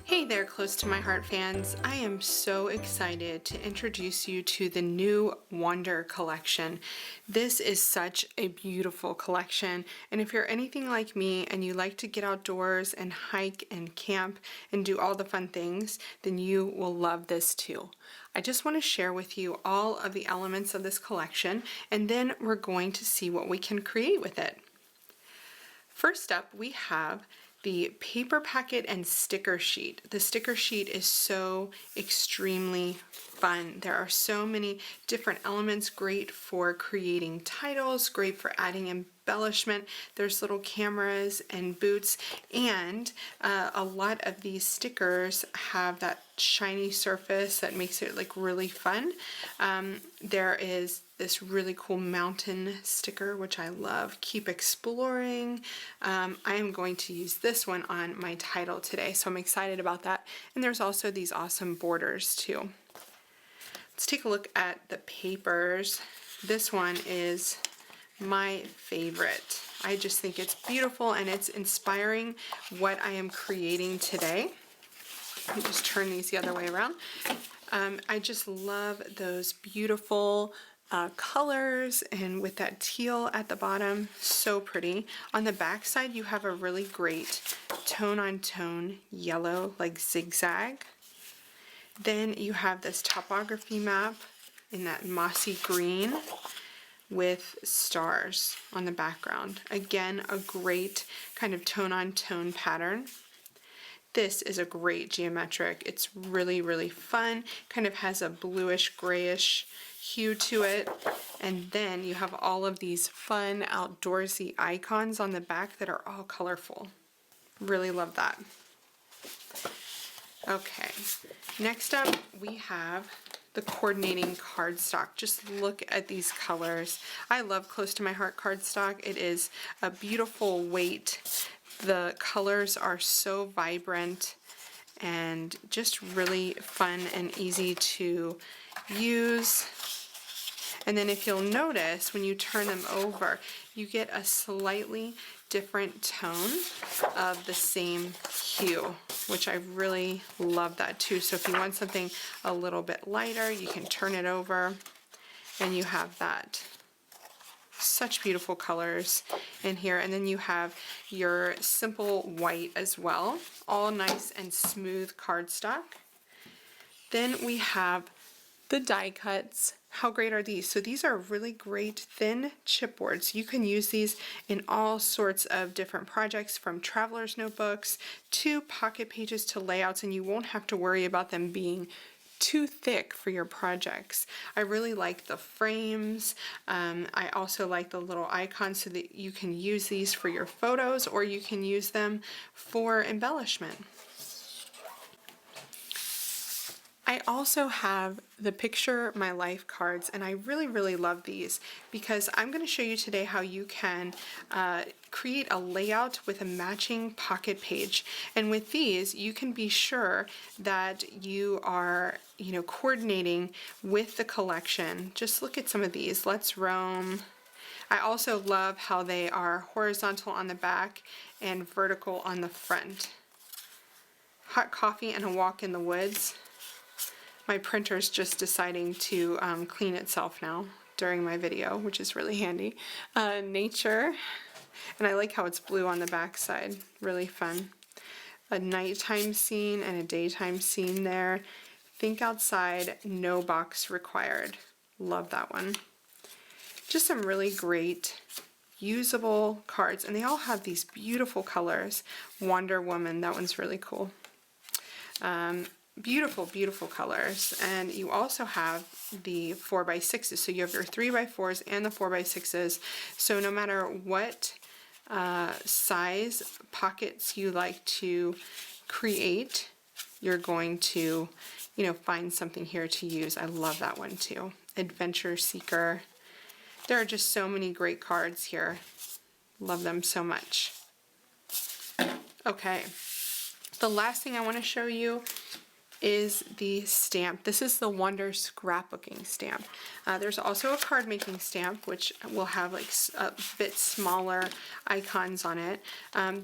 Hey there, close to my heart fans. I am so excited to introduce you to the new Wonder collection. This is such a beautiful collection, and if you're anything like me and you like to get outdoors and hike and camp and do all the fun things, then you will love this too. I just want to share with you all of the elements of this collection, and then we're going to see what we can create with it. First up, we have the paper packet and sticker sheet. The sticker sheet is so extremely fun. There are so many different elements, great for creating titles, great for adding embellishment. There's little cameras and boots, and a lot of these stickers have that shiny surface that makes it like really fun. There is this really cool mountain sticker, which I love. Keep exploring. I am going to use this one on my title today, so I'm excited about that. And there's also these awesome borders too. Let's take a look at the papers. This one is my favorite. I just think it's beautiful and it's inspiring what I am creating today. Let me just turn these the other way around. I just love those beautiful colors, and with that teal at the bottom, so pretty. On the back side you have a really great tone-on-tone yellow, like zigzag. Then you have this topography map in that mossy green with stars on the background. Again, a great kind of tone-on-tone pattern. This is a great geometric. It's really, really fun. Kind of has a bluish grayish hue to it. And then you have all of these fun outdoorsy icons on the back that are all colorful. Really love that. Okay, next up we have the coordinating cardstock. Just look at these colors. I love close to my heart cardstock. It is a beautiful weight. The colors are so vibrant and just really fun and easy to use. And then if you'll notice, when you turn them over, you get a slightly different tone of the same hue, which I really love that too. So if you want something a little bit lighter, you can turn it over and you have that. Such beautiful colors in here. And then you have your simple white as well, all nice and smooth cardstock. Then we have the die cuts. How great are these? So these are really great thin chipboards. You can use these in all sorts of different projects, from traveler's notebooks to pocket pages to layouts, and you won't have to worry about them being too thick for your projects. I really like the frames. I also like the little icons so that you can use these for your photos or you can use them for embellishment. I also have the Picture My Life cards, and I really love these because I'm going to show you today how you can create a layout with a matching pocket page. And with these, you can be sure that you are, coordinating with the collection. Just look at some of these. Let's Roam. I also love how they are horizontal on the back and vertical on the front. Hot Coffee and a Walk in the Woods. My printer's just deciding to clean itself now during my video, which is really handy. Nature, and I like how it's blue on the back side, really fun. A nighttime scene and a daytime scene there. Think outside, no box required. Love that one. Just some really great usable cards, and they all have these beautiful colors. Wonder Woman, that one's really cool. Beautiful colors. And you also have the 4x6s, so you have your 3x4s and the 4x6s, so no matter what size pockets you like to create, you're going to find something here to use. I love that one too. Adventure Seeker. There are just so many great cards here. Love them so much. Okay, the last thing I want to show you is the stamp. This is the Wonder scrapbooking stamp. There's also a card making stamp, which will have like a bit smaller icons on it.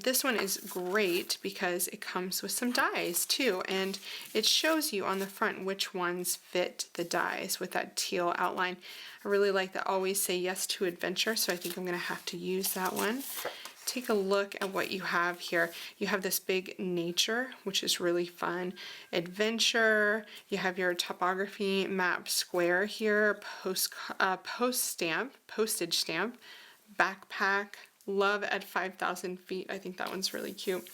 This one is great because it comes with some dies too, and it shows you on the front which ones fit the dies with that teal outline. I really like the Always Say Yes to Adventure, so I think I'm going to have to use that one. Take a look at what you have here. You have this big nature, which is really fun. Adventure, you have your topography map square here, postage stamp, backpack, love at 5,000 feet. I think that one's really cute.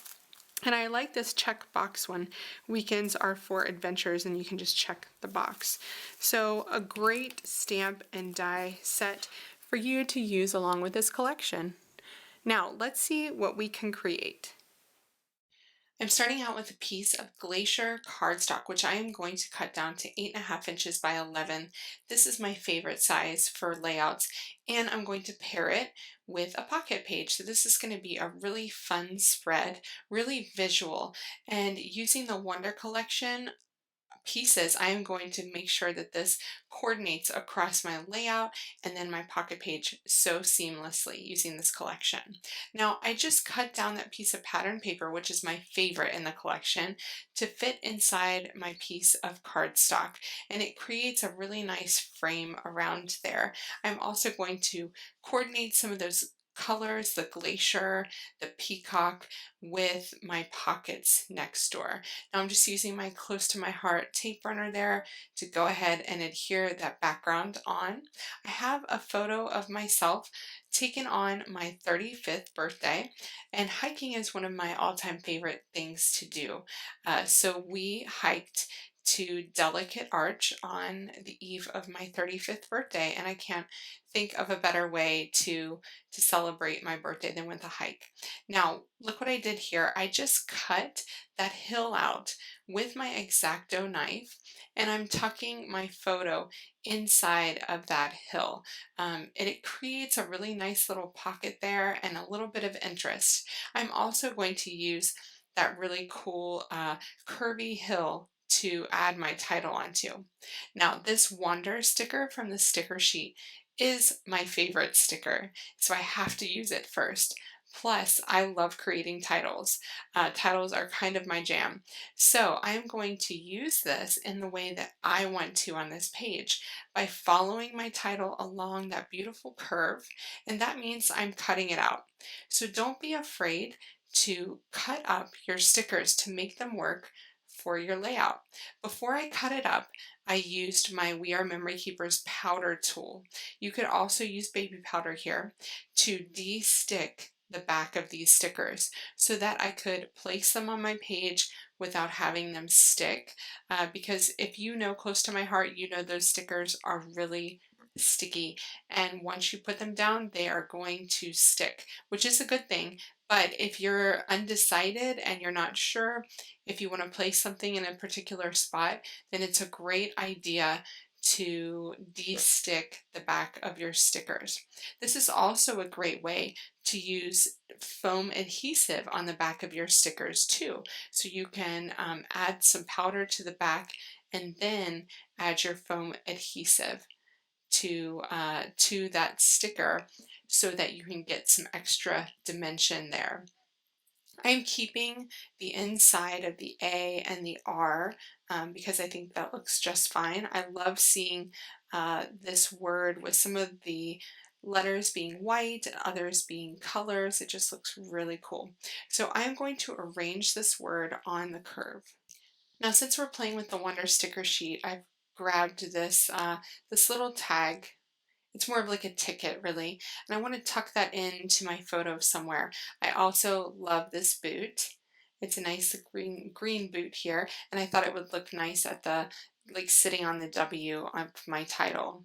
And I like this checkbox one. Weekends are for adventures, and you can just check the box. So a great stamp and die set for you to use along with this collection. Now, let's see what we can create. I'm starting out with a piece of glacier cardstock, which I am going to cut down to 8.5 inches by 11. This is my favorite size for layouts, and I'm going to pair it with a pocket page. So this is going to be a really fun spread, really visual, and using the Wonder Collection pieces, I am going to make sure that this coordinates across my layout and then my pocket page so seamlessly using this collection. Now, I just cut down that piece of pattern paper, which is my favorite in the collection, to fit inside my piece of cardstock, and it creates a really nice frame around there. I'm also going to coordinate some of those colors, the glacier, the peacock, with my pockets next door. Now I'm just using my close to my heart tape runner there to go ahead and adhere that background on. I have a photo of myself taken on my 35th birthday, and hiking is one of my all-time favorite things to do. So we hiked to Delicate Arch on the eve of my 35th birthday, and I can't think of a better way to celebrate my birthday than with a hike. Now, look what I did here. I just cut that hill out with my X-Acto knife, and I'm tucking my photo inside of that hill. And it creates a really nice little pocket there and a little bit of interest. I'm also going to use that really cool curvy hill to add my title onto. Now, this Wander sticker from the sticker sheet is my favorite sticker, so I have to use it first. Plus, I love creating titles. Titles are kind of my jam. So I am going to use this in the way that I want to on this page by following my title along that beautiful curve, and that means I'm cutting it out. So don't be afraid to cut up your stickers to make them work for your layout. Before I cut it up, I used my We Are Memory Keepers powder tool. You could also use baby powder here to de-stick the back of these stickers so that I could place them on my page without having them stick. Because if you know close to my heart, you know those stickers are really sticky, and once you put them down they are going to stick, which is a good thing. But if you're undecided and you're not sure if you want to place something in a particular spot, then it's a great idea to de-stick the back of your stickers. This is also a great way to use foam adhesive on the back of your stickers too. So you can add some powder to the back and then add your foam adhesive to that sticker so that you can get some extra dimension there. I'm keeping the inside of the A and the R because I think that looks just fine. I love seeing this word with some of the letters being white and others being colors. It just looks really cool. So I'm going to arrange this word on the curve. Now, since we're playing with the Wonder sticker sheet, I've grabbed this little tag. It's more of like a ticket, really, and I want to tuck that into my photo somewhere. I also love this boot. It's a nice green boot here, and I thought it would look nice at the sitting on the W of my title.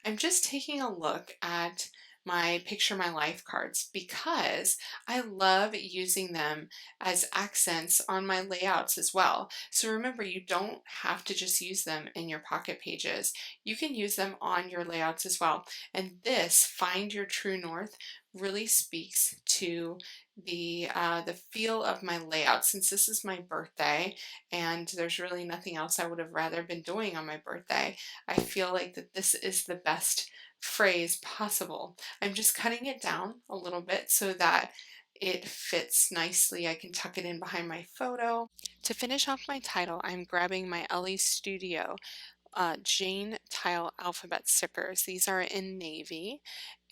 I'm just taking a look at my Picture My Life cards because I love using them as accents on my layouts as well. So remember, you don't have to just use them in your pocket pages. You can use them on your layouts as well. And this Find Your True North really speaks to the feel of my layout. Since this is my birthday and there's really nothing else I would have rather been doing on my birthday, I feel like that this is the best phrase possible. I'm just cutting it down a little bit so that it fits nicely. I can tuck it in behind my photo. To finish off my title, I'm grabbing my Ellie Studio Jane Tile alphabet stickers. These are in navy,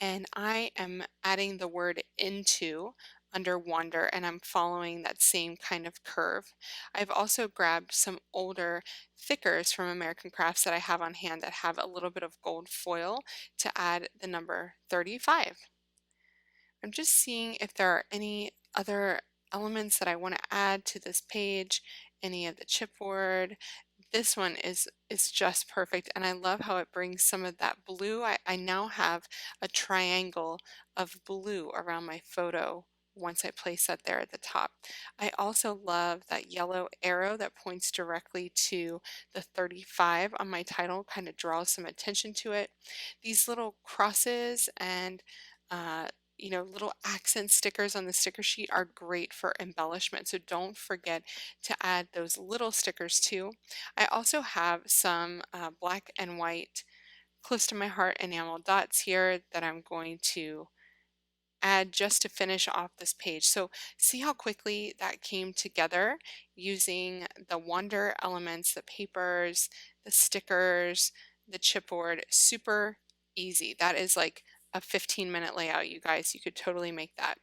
and I am adding the word into under Wander, and I'm following that same kind of curve. I've also grabbed some older thickers from American Crafts that I have on hand that have a little bit of gold foil to add the number 35. I'm just seeing if there are any other elements that I want to add to this page, any of the chipboard. This one is just perfect, and I love how it brings some of that blue. I now have a triangle of blue around my photo once I place that there at the top. I also love that yellow arrow that points directly to the 35 on my title, kind of draws some attention to it. These little crosses and uh, little accent stickers on the sticker sheet are great for embellishment, so don't forget to add those little stickers too. I also have some black and white close to my heart enamel dots here that I'm going to add just to finish off this page. So see how quickly that came together using the Wonder elements, the papers, the stickers, the chipboard. Super easy. That is like a 15-minute layout, you guys. You could totally make that.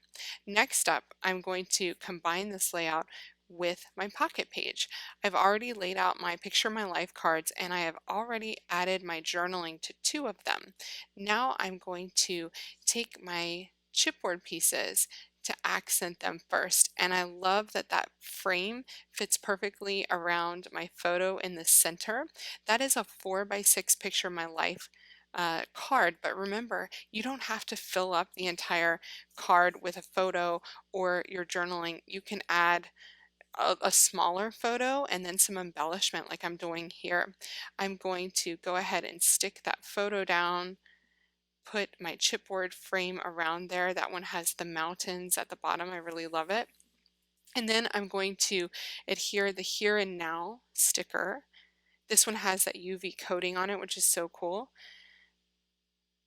Next up, I'm going to combine this layout with my pocket page. I've already laid out my Picture My Life cards, and I have already added my journaling to 2 of them. Now I'm going to take my chipboard pieces to accent them first, and I love that that frame fits perfectly around my photo in the center. That is a 4x6 Picture My Life card, but remember, you don't have to fill up the entire card with a photo or your journaling. You can add a smaller photo and then some embellishment like I'm doing here. I'm going to go ahead and stick that photo down, put my chipboard frame around there. That one has the mountains at the bottom. I really love it. And then I'm going to adhere the Here and Now sticker. This one has that UV coating on it, which is so cool.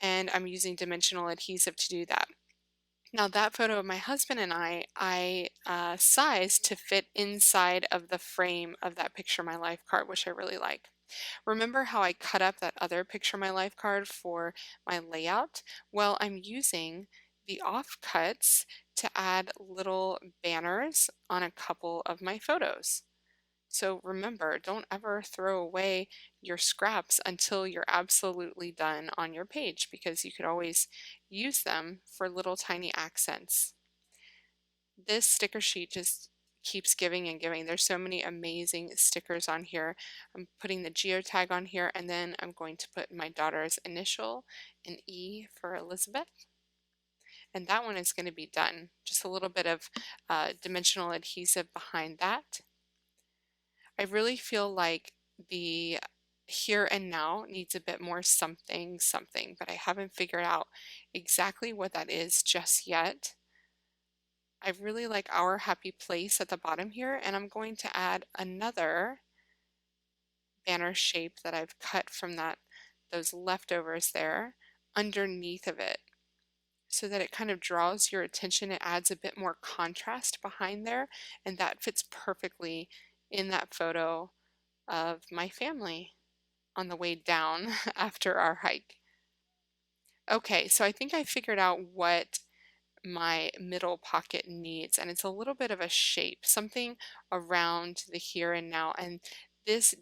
And I'm using dimensional adhesive to do that. Now that photo of my husband and I sized to fit inside of the frame of that Picture My Life card, which I really like. Remember how I cut up that other Picture My Life card for my layout? Well, I'm using the offcuts to add little banners on a couple of my photos. So remember, don't ever throw away your scraps until you're absolutely done on your page, because you could always use them for little tiny accents. This sticker sheet just keeps giving and giving. There's so many amazing stickers on here. I'm putting the geotag on here, and then I'm going to put my daughter's initial, an E for Elizabeth. And that one is going to be done. Just a little bit of dimensional adhesive behind that. I really feel like the Here and Now needs a bit more something something, but I haven't figured out exactly what that is just yet. I really like Our Happy Place at the bottom here, and I'm going to add another banner shape that I've cut from those leftovers there underneath of it, so that it kind of draws your attention. It adds a bit more contrast behind there, and that fits perfectly in that photo of my family on the way down after our hike. Okay, so I think I figured out what my middle pocket needs, and it's a little bit of a shape, something around the Here and Now, and this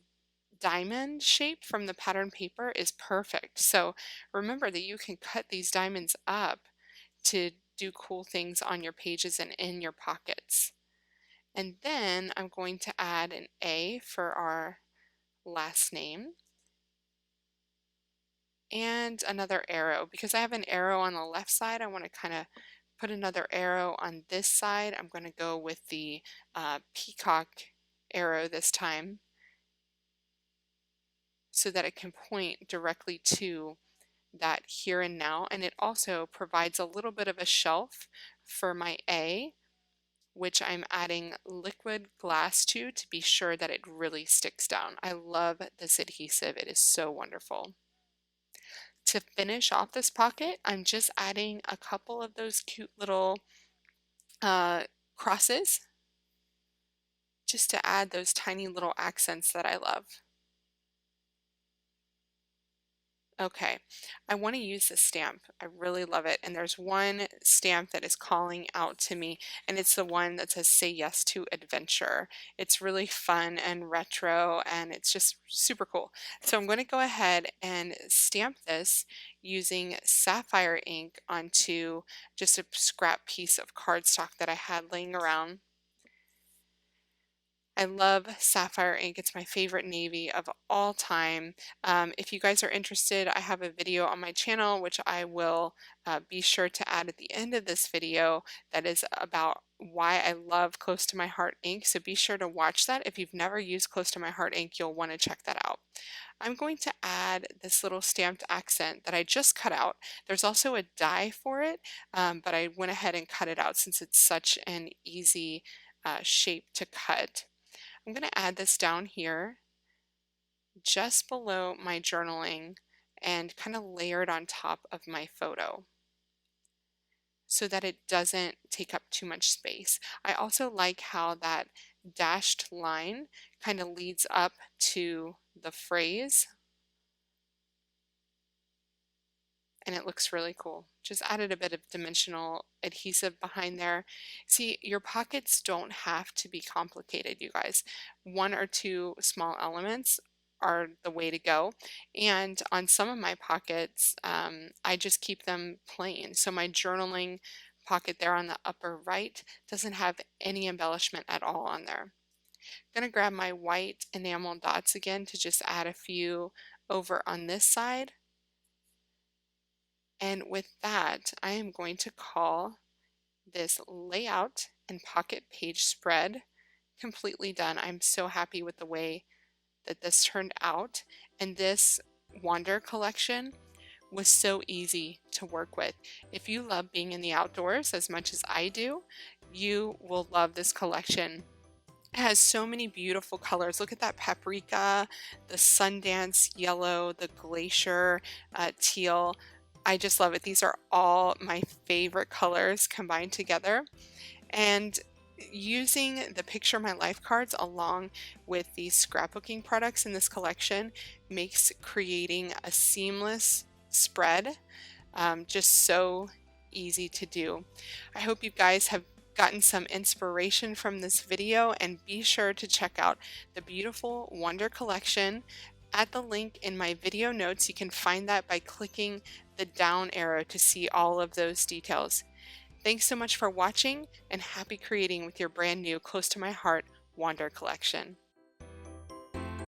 diamond shape from the pattern paper is perfect. So remember that you can cut these diamonds up to do cool things on your pages and in your pockets. And then I'm going to add an A for our last name. and another arrow. Because I have an arrow on the left side, I want to kind of put another arrow on this side. I'm going to go with the peacock arrow this time so that it can point directly to that here and now, and it also provides a little bit of a shelf for my A, which I'm adding liquid glass to be sure that it really sticks down. I love this adhesive. It is so wonderful. To finish off this pocket, I'm just adding a couple of those cute little crosses just to add those tiny little accents that I love. Okay, I want to use this stamp. I really love it. And there's one stamp that is calling out to me, and it's the one that says Say Yes to Adventure. It's really fun and retro, and it's just super cool. So I'm going to go ahead and stamp this using sapphire ink onto just a scrap piece of cardstock that I had laying around. I love sapphire ink. It's my favorite navy of all time. If you guys are interested, I have a video on my channel, which I will be sure to add at the end of this video, that is about why I love Close to My Heart ink. So be sure to watch that. If you've never used Close to My Heart ink, you'll want to check that out. I'm going to add this little stamped accent that I just cut out. There's also a die for it, but I went ahead and cut it out since it's such an easy shape to cut. I'm going to add this down here just below my journaling and kind of layer it on top of my photo so that it doesn't take up too much space. I also like how that dashed line kind of leads up to the phrase, and it looks really cool. Just added a bit of dimensional adhesive behind there. See, your pockets don't have to be complicated, you guys. One or two small elements are the way to go. And on some of my pockets, I just keep them plain. So my journaling pocket there on the upper right doesn't have any embellishment at all on there. I'm going to grab my white enamel dots again to just add a few over on this side. And with that, I am going to call this layout and pocket page spread completely done. I'm so happy with the way that this turned out. And this Wander collection was so easy to work with. If you love being in the outdoors as much as I do, you will love this collection. It has so many beautiful colors. Look at that paprika, the Sundance yellow, the glacier teal. I just love it. These are all my favorite colors combined together. And using the Picture My Life cards along with these scrapbooking products in this collection makes creating a seamless spread just so easy to do. I hope you guys have gotten some inspiration from this video, and be sure to check out the beautiful Wonder collection at the link in my video notes. You can find that by clicking the down arrow to see all of those details. Thanks so much for watching, and happy creating with your brand new Close to My Heart Wander collection.